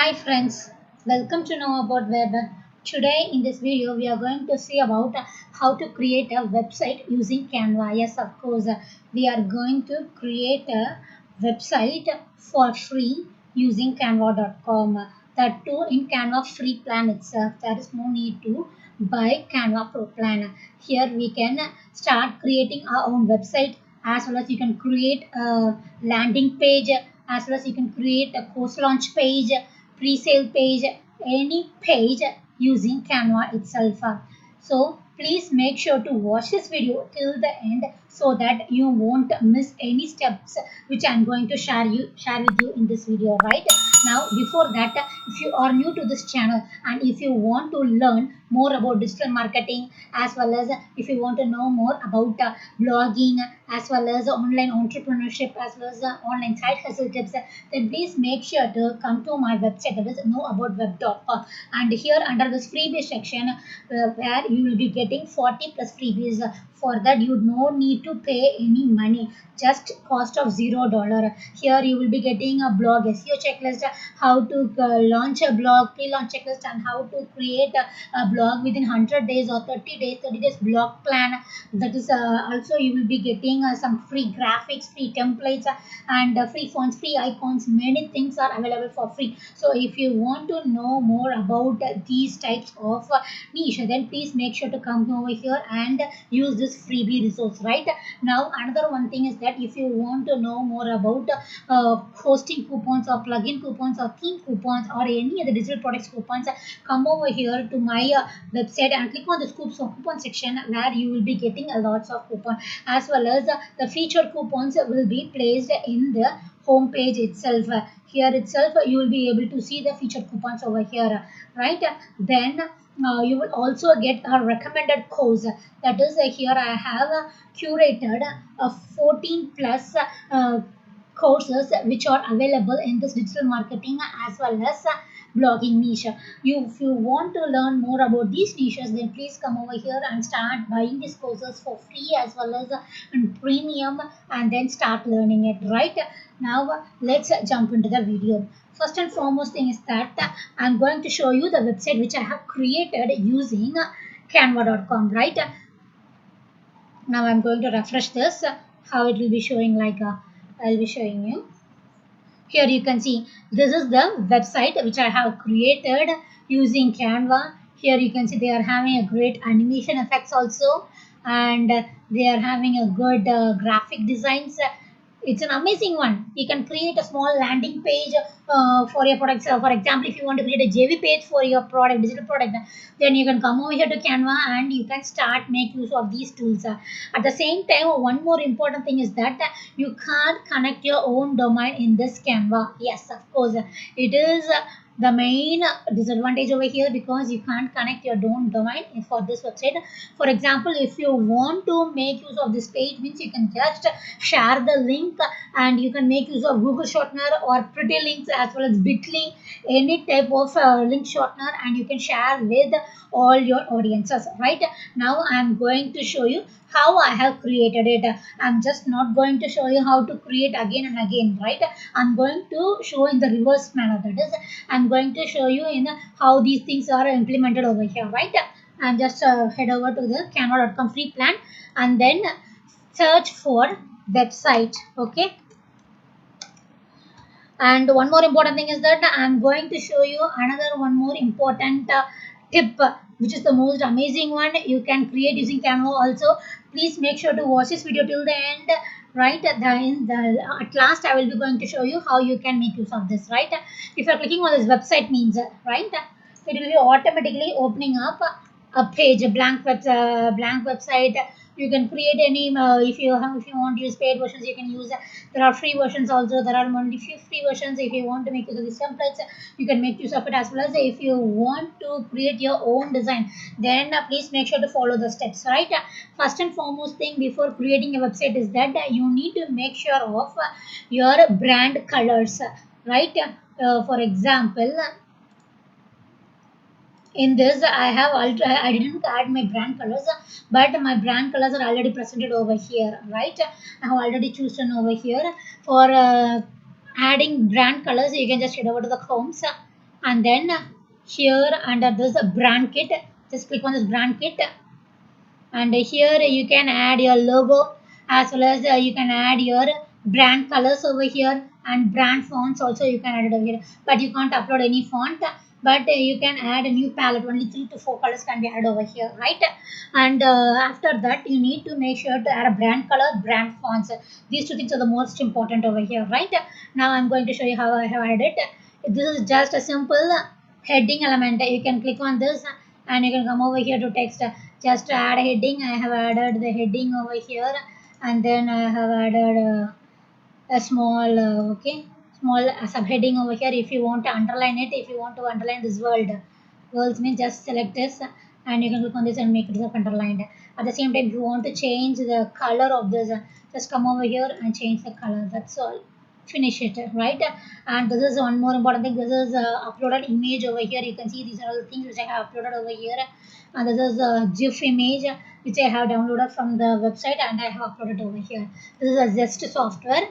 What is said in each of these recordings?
Hi friends, welcome to Know About Web. Today in this video we are going to see about how to create a website using Canva. Yes, of course, we are going to create a website for free using canva.com. That too in Canva free plan itself. There is no need to buy Canva Pro plan. Here we can start creating our own website, as well as you can create a landing page, as well as you can create a course launch page, pre-sale page, any page using Canva itself. So please make sure to watch this video till the end so that you won't miss any steps which I'm going to share with you in this video. Right now, before that, if you are new to this channel and if you want to learn more about digital marketing, as well as if you want to know more about blogging, as well as online entrepreneurship, as well as online side hustle tips, then please make sure to come to my website, that is knowaboutweb.com. And here under this freebie section, where you will be getting 40 plus freebies. For that you no need to pay any money, just cost of $0. Here you will be getting a blog SEO checklist, how to launch a blog, pre-launch checklist, and how to create a blog within 100 days or 30 days blog plan. That is also you will be getting some free graphics, free templates, and free fonts, free icons. Many things are available for free. So if you want to know more about these types of niche, then please make sure to come over here and use this freebie resource. Right now, another one thing is that if you want to know more about hosting coupons or plugin coupons or theme coupons or any other digital products coupons, come over here to my website and click on the coupon section, where you will be getting a lots of coupon, as well as the featured coupons will be placed in the home page itself. Here itself you will be able to see the featured coupons over here. Right then, you will also get a recommended course. That is, here I have curated 14 plus courses which are available in this digital marketing as well as blogging niche. If you want to learn more about these niches, then please come over here and start buying these courses for free as well as in premium, and then start learning it. Right now, let's jump into the video. First and foremost thing is that I'm going to show you the website which I have created using canva.com. Right now, I'm going to refresh this, how it will be showing. Like I'll be showing you. Here you can see this is the website which I have created using Canva. Here you can see they are having a great animation effects also, and they are having a good graphic designs. It's an amazing one. You can create a small landing page for your products. For example, if you want to create a JV page for your product, digital product, then you can come over here to Canva and you can start make use of these tools. At the same time, one more important thing is that you can't connect your own domain in this Canva. Yes, of course, it is the main disadvantage over here, because you can't connect your own domain for this website. For example, if you want to make use of this page, means you can just share the link and you can make use of Google shortener or pretty links as well as Bitly, any type of link shortener, and you can share with all your audiences. Right now, I'm going to show you how I have created it. I'm just not going to show you how to create again and again. Right, I'm going to show in the reverse manner. That is, I'm going to show you in how these things are implemented over here. Right, and just head over to the canva.com free plan and then search for website. Okay, and one more important thing is that I'm going to show you another one more important tip, which is the most amazing one you can create using Canva also. Please make sure to watch this video till the end. Right, at last I will be going to show you how you can make use of this. Right, if you're clicking on this website means, right, it will be automatically opening up a page, a blank website. You can create any, if you want to use paid versions, you can use. There are free versions also. There are only few free versions. If you want to make use of these templates, you can make use of it. As well as if you want to create your own design, then please make sure to follow the steps. Right, first and foremost thing before creating a website is that you need to make sure of your brand colors. Right, for example, in this I didn't add my brand colors, but my brand colors are already presented over here. Right, I have already chosen over here. For adding brand colors, you can just head over to the homes and then here under this brand kit, just click on this brand kit, and here you can add your logo, as well as you can add your brand colors over here, and brand fonts also you can add it over here, but you can't upload any font, but you can add a new palette. Only 3 to 4 colors can be added over here, right? And after that you need to make sure to add a brand color, brand fonts. These two things are the most important over here, right? Now I'm going to show you how I have added it. This is just a simple heading element. You can click on this and you can come over here to text. Just to add a heading, I have added the heading over here, and then I have added a small small subheading over here. If you want to underline it, if you want to underline this words means just select this and you can click on this and make it underlined. At the same time, if you want to change the color of this, just come over here and change the color. That's all. Finish it, right? And this is one more important thing. This is uploaded image over here. You can see these are all the things which I have uploaded over here, and this is a GIF image which I have downloaded from the website and I have uploaded over here. This is a Zest software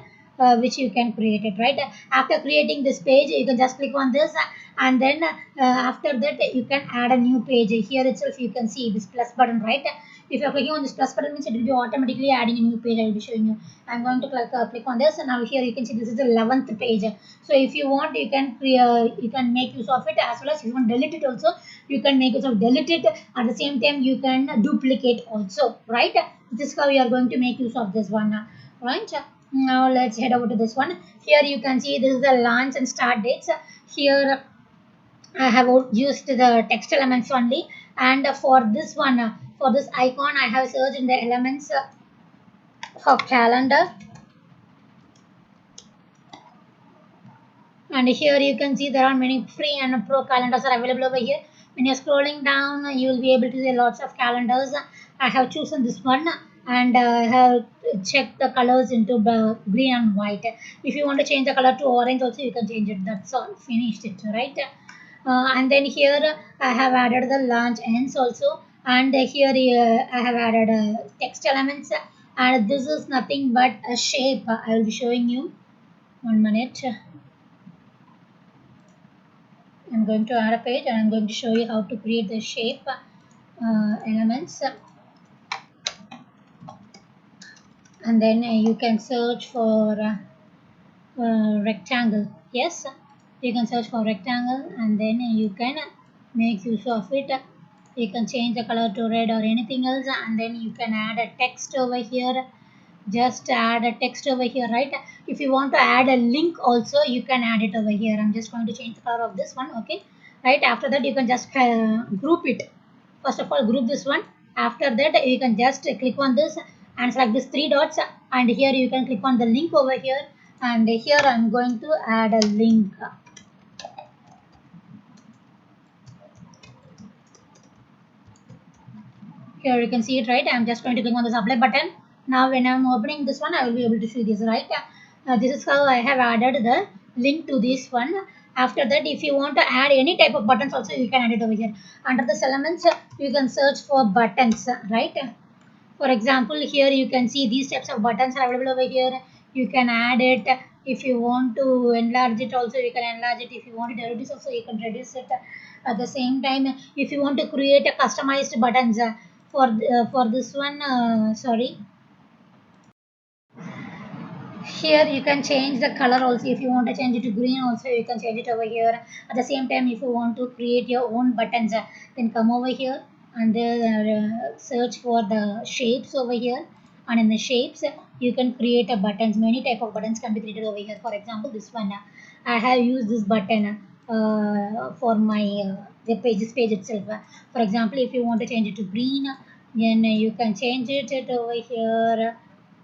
which you can create it, right? After creating this page, you can just click on this, and then after that you can add a new page. Here itself you can see this plus button, right? If you're clicking on this plus button, means it will be automatically adding a new page. I will be showing you. I'm going to click on this, and now here you can see this is the 11th page. So if you want, you can make use of it, as well as if you want to delete it also, you can make use of delete it. At the same time, you can duplicate also, right? This is how you are going to make use of this one, right? Now let's head over to this one. Here you can see this is the launch and start dates. Here I have used the text elements only, and for this one, for this icon, I have searched in the elements for calendar, and here you can see there are many free and pro calendars are available over here. When you're scrolling down, you will be able to see lots of calendars. I have chosen this one, and I have checked the colors into green and white. If you want to change the color to orange also, you can change it. That's all. Finished it, right? And then here I have added the launch ends also, and here I have added text elements, and this is nothing but a shape. I will be showing you. 1 minute. I'm going to add a page, and I'm going to show you how to create the shape elements, and then you can search for rectangle. Yes, you can search for rectangle, and then you can make use of it. You can change the color to red or anything else, and then you can add a text over here. Just add a text over here, right? If you want to add a link also, you can add it over here. I'm just going to change the color of this one, okay? Right, after that you can just group it. First of all, group this one. After that you can just click on this and select this 3 dots, and here you can click on the link over here, and here I'm going to add a link. Here you can see it, right? I'm just going to click on this apply button. Now when I'm opening this one, I will be able to see this, right? This is how I have added the link to this one. After that, if you want to add any type of buttons also, you can add it over here. Under this elements, you can search for buttons, right? For example, here you can see these types of buttons are available over here. You can add it. If you want to enlarge it also, you can enlarge it. If you want to reduce also, you can reduce it. At the same time, if you want to create a customized buttons for this one, sorry, here you can change the color also. If you want to change it to green also, you can change it over here. At the same time, if you want to create your own buttons, then come over here and search for the shapes over here, and in the shapes you can create a buttons. Many type of buttons can be created over here. For example, this one, I have used this button for my the pages page itself. For example, if you want to change it to green, then you can change it over here.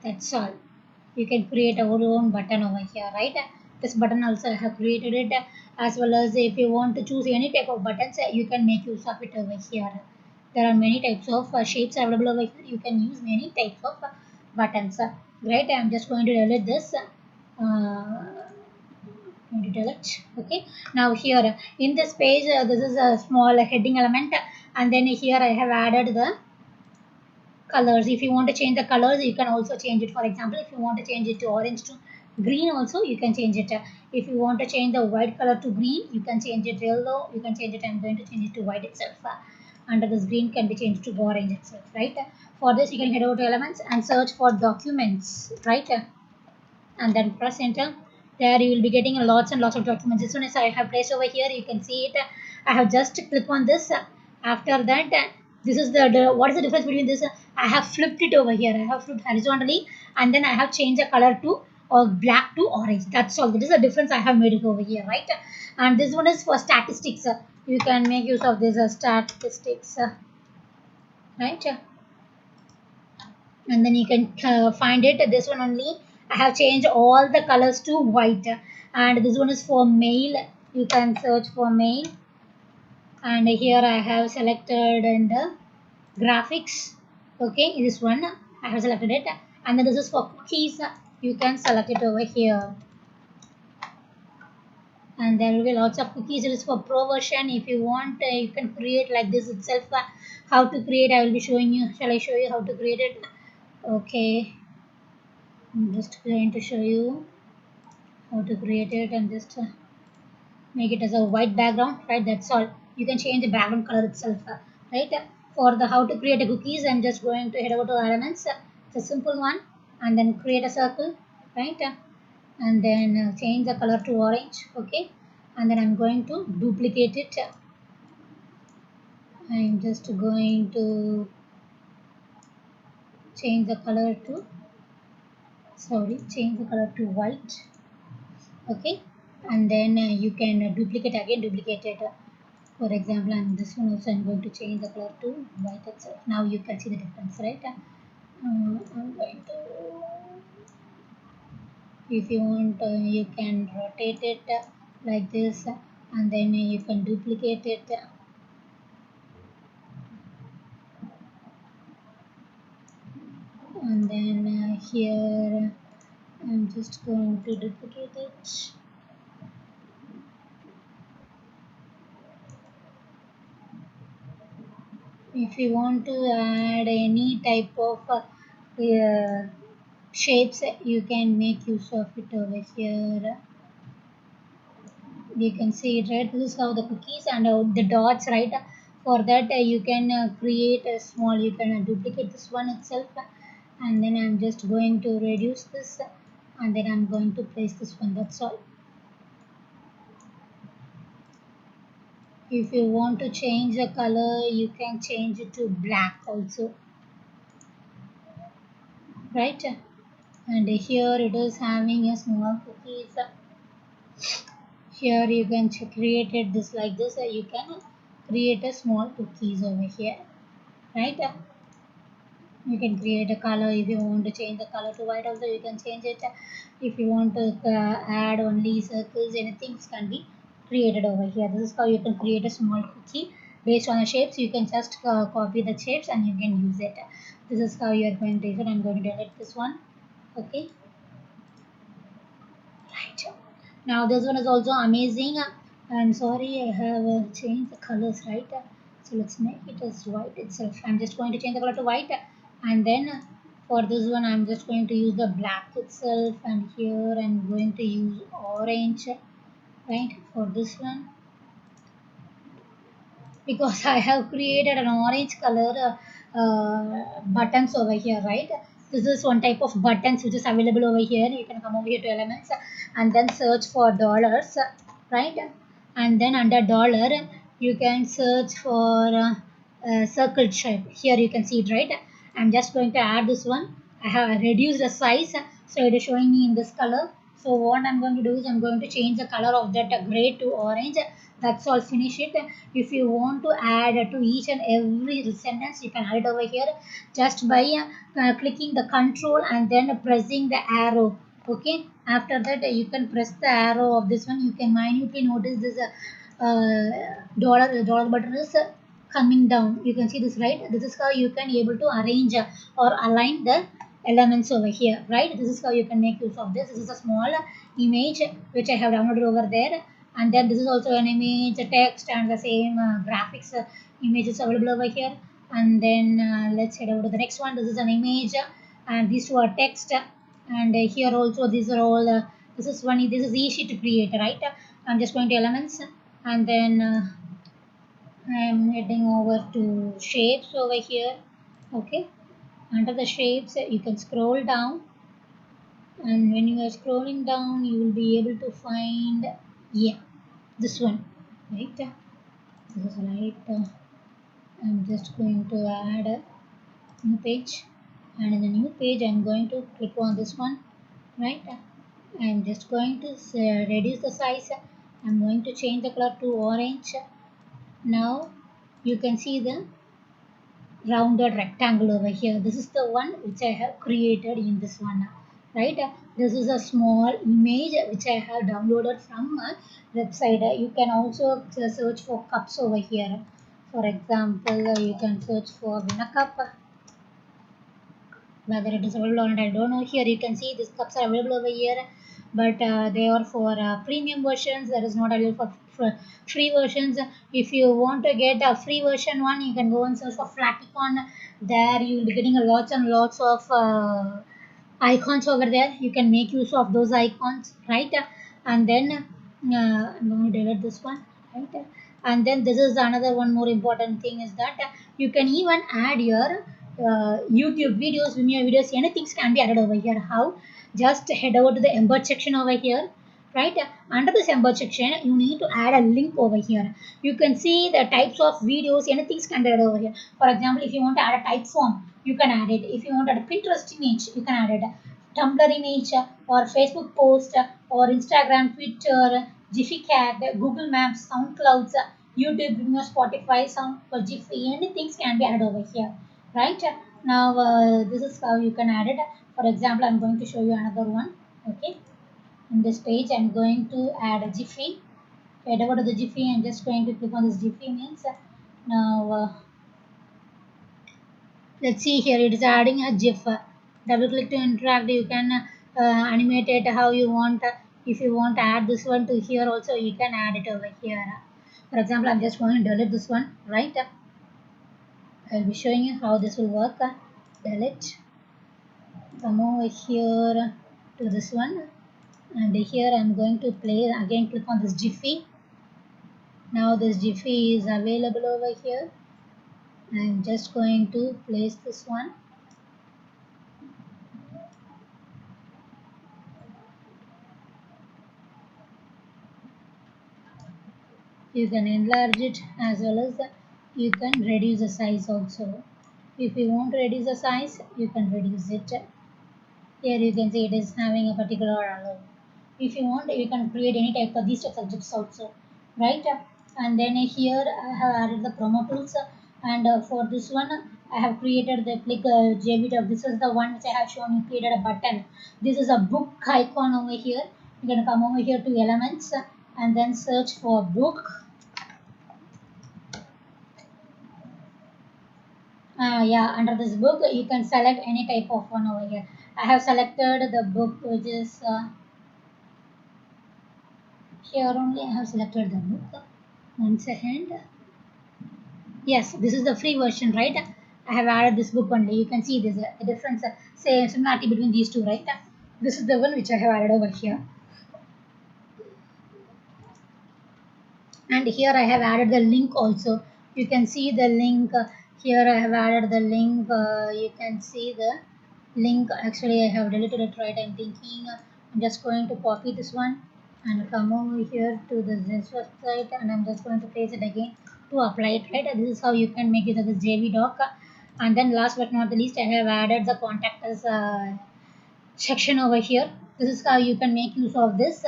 That's all. You can create our own button over here, right? This button also I have created it, as well as if you want to choose any type of buttons, you can make use of it over here. There are many types of shapes available over here. You can use many types of buttons, right? I'm just going to delete this. Going to delete. Okay, now here in this page, this is a small heading element, and then here I have added the colors. If you want to change the colors, you can also change it. For example, if you want to change it to orange to Green also you can change it. If you want to change the white color to green, you can change it yellow, you can change it. I'm going to change it to white itself. Under this green can be changed to orange itself, right? For this you can head over to elements and search for documents, right? And then press enter. There you will be getting lots and lots of documents. As soon as I have placed over here, you can see it. I have just click on this. After that, this is the what is the difference between this? I have flipped it over here. I have flipped horizontally, and then I have changed the color to black to orange. That's all. This is the difference I have made it over here, right? And this one is for statistics. You can make use of this statistics, right? And then you can find it. This one only I have changed all the colors to white. And this one is for mail. You can search for mail, and here I have selected in the graphics. Okay, this one I have selected it. And then this is for cookies. You can select it over here, and there will be lots of cookies. It is for pro version. If you want, you can create like this itself. How to create, I will be showing you. Shall I show you how to create it? Okay, I'm just going to show you how to create it, and just make it as a white background, right? That's all. You can change the background color itself, right? For the how to create a cookies, I'm just going to head over to elements. It's a simple one, and then create a circle, right? And then change the color to orange, okay? And then I'm going to duplicate it. I'm just going to change the color to change the color to white, okay? And then you can duplicate it. For example, and this one also I'm going to change the color to white itself. Now you can see the difference, right? I'm going to, if you want, you can rotate it like this, and then you can duplicate it. And then here I'm just going to duplicate it. If you want to add any type of shapes, you can make use of it over here. You can see it, right? This is how the cookies and the dots, right? For that you can create a small, you can duplicate this one itself, and then I'm just going to reduce this, and then I'm going to place this one. That's all. If you want to change the color, you can change it to black also, right? And here it is having a small cookies. Here you can create it this like this. You can create a small cookies over here, right? You can create a color. If you want to change the color to white also, you can change it. If you want to add only circles, anything can be created over here. This is how you can create a small cookie based on the shapes. You can just copy the shapes and you can use it. This is how you are going to use it. I'm going to delete this one. Okay, right. Now this one is also amazing. I'm sorry, I have changed the colors, right? So let's make it as white itself. I'm just going to change the color to white, and then for this one I'm just going to use the black itself, and here I'm going to use orange, right? For this one, because I have created an orange color buttons over here, right? This is one type of buttons which is available over here. You can come over here to elements and then search for dollars, right? And then under dollar you can search for circle shape. Here you can see it, right? I'm just going to add this one. I have reduced the size, so it is showing me in this color. So what I'm going to do is I'm going to change the color of that gray to orange. That's all. Finish it. If you want to add to each and every sentence, you can add it over here just by clicking the control and then pressing the arrow. Okay, after that you can press the arrow of this one. You can minutely notice this dollar button is coming down. You can see this, right? This is how you can able to arrange or align the elements over here, right? This is how you can make use of this. This is a small image which I have downloaded over there, and then this is also an image, a text, and the same graphics images available over here. And then let's head over to the next one. This is an image, and these two are text. And here also these are all this is easy to create, right? I'm just going to elements, and then I'm heading over to shapes over here. Okay, under the shapes you can scroll down, and when you are scrolling down you will be able to find, yeah, this one, right? This is right. I'm just going to add a new page, and in the new page I'm going to click on this one, right? I'm just going to reduce the size. I'm going to change the color to orange. Now you can see the rounded rectangle over here. This is the one which I have created in this one, right? This is a small image which I have downloaded from a website. You can also search for cups over here. For example, you can search for Vina cup. Whether it is available or not, I don't know. Here you can see these cups are available over here, but they are for premium versions. That is not available for free versions. If you want to get a free version one, you can go and search for Flaticon. There you will be getting a lots and lots of icons over there. You can make use of those icons, right? And then I'm going to delete this one, right? And then this is another one more important thing is that you can even add your YouTube videos, Vimeo videos, anything can be added over here. How? Just head over to the embed section over here, right? Under this embed section you need to add a link over here. You can see the types of videos, anything can be added over here. For example, if you want to add a type form, you can add it. If you want to add a Pinterest image, you can add it. Tumblr image or Facebook post or Instagram, Twitter, Jiffy Cat, Google Maps, SoundClouds, YouTube, Vimeo, Spotify, Sound or Jiffy, anything can be added over here, right? Now this is how you can add it. For example, I'm going to show you another one. Okay, in this page I'm going to add a Jiffy. Head over to the Jiffy. I'm just going to click on this Jiffy means. Now let's see here, it is adding a GIF. Double click to interact. You can animate it how you want. If you want to add this one to here also, you can add it over here. For example, I'm just going to delete this one, right? I'll be showing you how this will work. Delete. Come over here to this one, and here I'm going to play again. Click on this Jiffy. Now this Jiffy is available over here. I'm just going to place this one. You can enlarge it as well as you can reduce the size also. If you want to reduce the size, you can reduce it. Here you can see it is having a particular allow. If you want, you can create any type of these types of GIFs also, right? And then here I have added the promo tools, and for this one I have created the click JB. This is the one which I have shown you created a button. This is a book icon over here. You can come over here to elements and then search for book. Yeah, under this book you can select any type of one over here. I have selected the book which is here only. I have selected the book. 1 second. Yes, this is the free version, right? I have added this book only. You can see this the difference, say similarity between these two, right? This is the one which I have added over here. And here I have added the link also. You can see the link. Here I have added the link. You can see the link. Actually I have deleted it, right? I'm thinking I'm just going to copy this one and come over here to this website, and I'm just going to paste it again to apply it, right? This is how you can make use of this JV doc. And then last but not the least, I have added the contact us section over here. This is how you can make use of this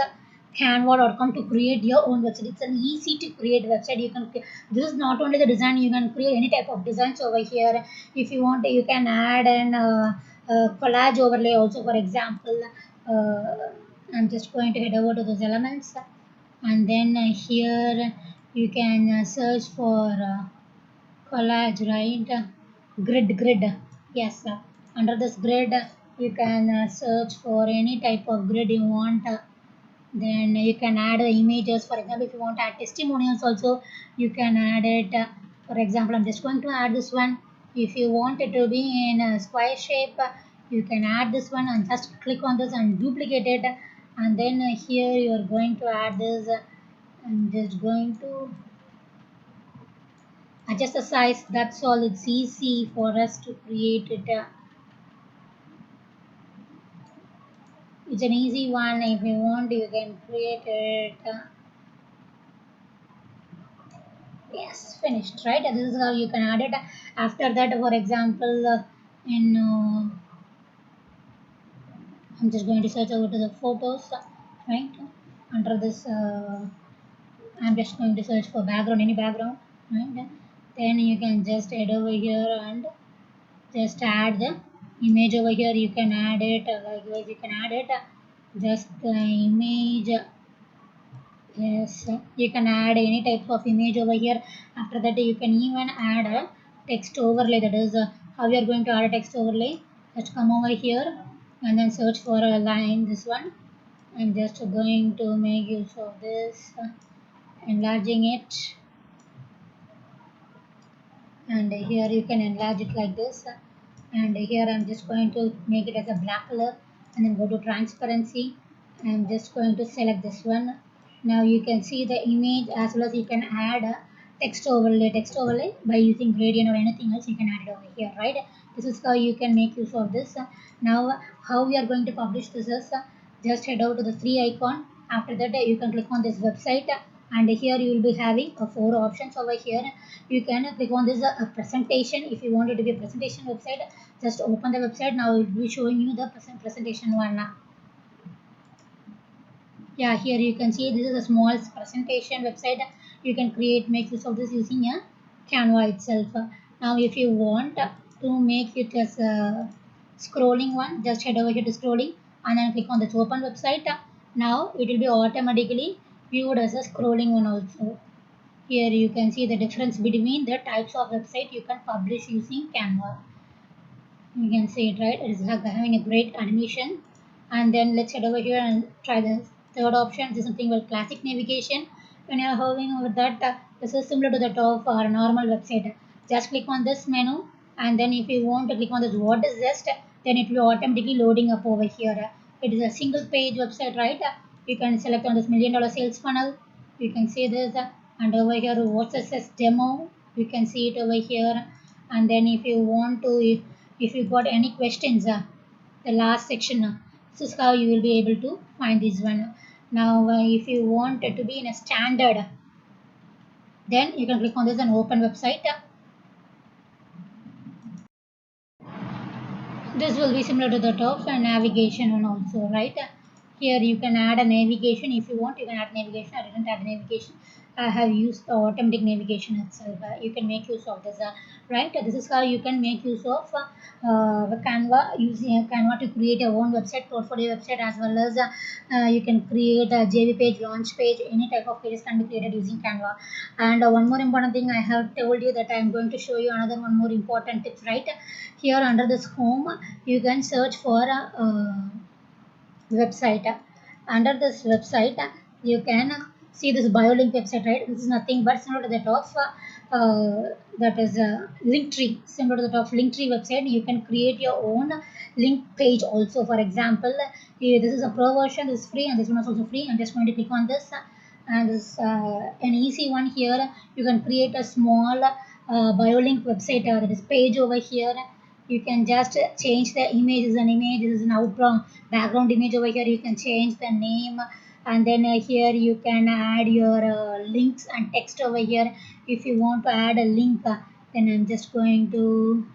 canva.com to create your own website. It's an easy to create website. You can, this is not only the design, you can create any type of designs over here. If you want, you can add an collage overlay also. For example, I'm just going to head over to those elements, and then here you can search for collage, right? Grid. Yes, under this grid you can search for any type of grid you want. Then you can add the images. For example, if you want to add testimonials also, you can add it. For example, I'm just going to add this one. If you want it to be in a square shape, you can add this one and just click on this and duplicate it, and then here you are going to add this. I'm just going to adjust the size. That's all. It's easy for us to create it. It's an easy one. If you want, you can create it. Yes, finished, right? This is how you can add it. After that, for example, in I'm just going to search over to the photos, right? Under this, I'm just going to search for background, any background, right? Then you can just head over here and just add the image over here. You can add it, likewise you can add it, just the image. Yes, you can add any type of image over here. After that, you can even add a text overlay. That is how you are going to add a text overlay. Just come over here and then search for a line. This one. I'm just going to make use of this, enlarging it, and here you can enlarge it like this. And here I'm just going to make it as a black color, and then go to transparency. I'm just going to select this one. Now you can see the image, as well as you can add a text overlay by using gradient or anything else. You can add it over here, right? This is how you can make use of this. Now how we are going to publish this is, just head over to the three icon. After that, you can click on this website, and here you will be having four options over here. You can click on this presentation. If you want it to be a presentation website, just open the website. Now it will be showing you the presentation one. Yeah, here you can see this is a small presentation website. You can make use of this using a Canva itself. Now if you want to make it as a scrolling one, just head over here to scrolling and then click on this open website. Now it will be automatically viewed as a scrolling one also. Here you can see the difference between the types of website you can publish using Canva. You can see it, right? It is having a great animation. And then let's head over here and try the third option. This is something called classic navigation. When you are hovering over that, this is similar to that of our normal website. Just click on this menu, and then if you want to click on this what is this, then it will automatically loading up over here. It is a single page website, right? You can select on this $1,000,000 sales funnel. You can see this, and over here what's this demo. You can see it over here. And then if you want to, if you got any questions, the last section, this is how you will be able to find this one. Now if you want it to be in a standard, then you can click on this and open website. This will be similar to the top and navigation one also, right? Here you can add a navigation. If you want, you can add navigation. I didn't add navigation. I have used the automatic navigation itself. You can make use of this, right? This is how you can make use of the Canva, using Canva to create your own website, portfolio website, as well as you can create a JV page, launch page. Any type of pages can be created using Canva. And one more important thing, I have told you that I am going to show you another one more important tips, right? Here under this home, you can search for a website. Under this website, you can see this BioLink website, right? This is nothing but similar to that of that is Linktree. Similar to that of Linktree website, you can create your own link page also. For example, here, this is a pro version, this is free, and this one is also free. I'm just going to click on this, and this an easy one here. You can create a small BioLink website, that is page over here. You can just change the image. Is an image, this is an background image over here. You can change the name, and then here you can add your links and text over here. If you want to add a link, then I'm just going to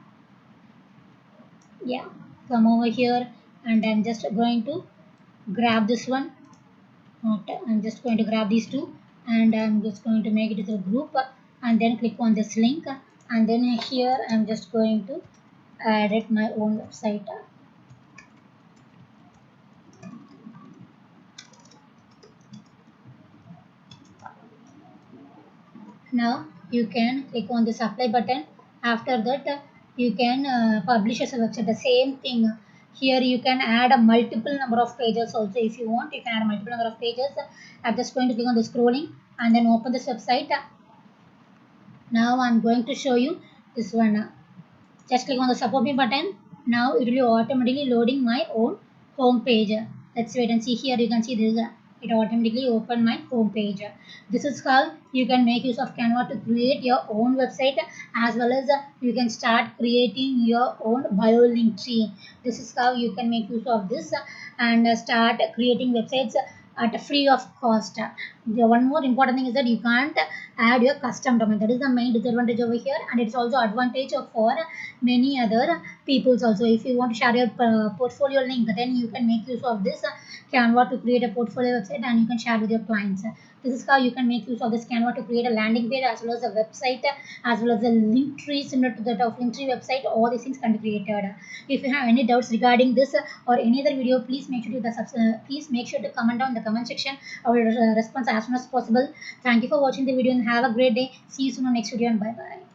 come over here, and I'm just going to grab this one. I'm just going to grab these two, and I'm just going to make it as a group, and then click on this link, and then here I'm just going to add my own website. Now you can click on this apply button. After that, you can publish as a website. The same thing. Here you can add a multiple number of pages also. If you want, you can add a multiple number of pages. I'm just going to click on the scrolling and then open this website. Now I'm going to show you this one. Just click on the support me button, now it will be automatically loading my own home page. Let's wait and see. Here you can see this. It automatically opened my home page. This is how you can make use of Canva to create your own website, as well as you can start creating your own bio link tree. This is how you can make use of this and start creating websites at free of cost. The one more important thing is that you can't add your custom domain. That is the main disadvantage over here, and it's also advantage for many other peoples also. If you want to share your portfolio link, then you can make use of this Canva to create a portfolio website, and you can share with your clients. This is how you can make use of this Canva to create a landing page, as well as a website, as well as a link tree similar to that of Linktree website. All these things can be created. If you have any doubts regarding this or any other video, please make sure to comment down in the comment section. I will respond as soon as possible. Thank you for watching the video and have a great day. See you soon on next video, and bye bye.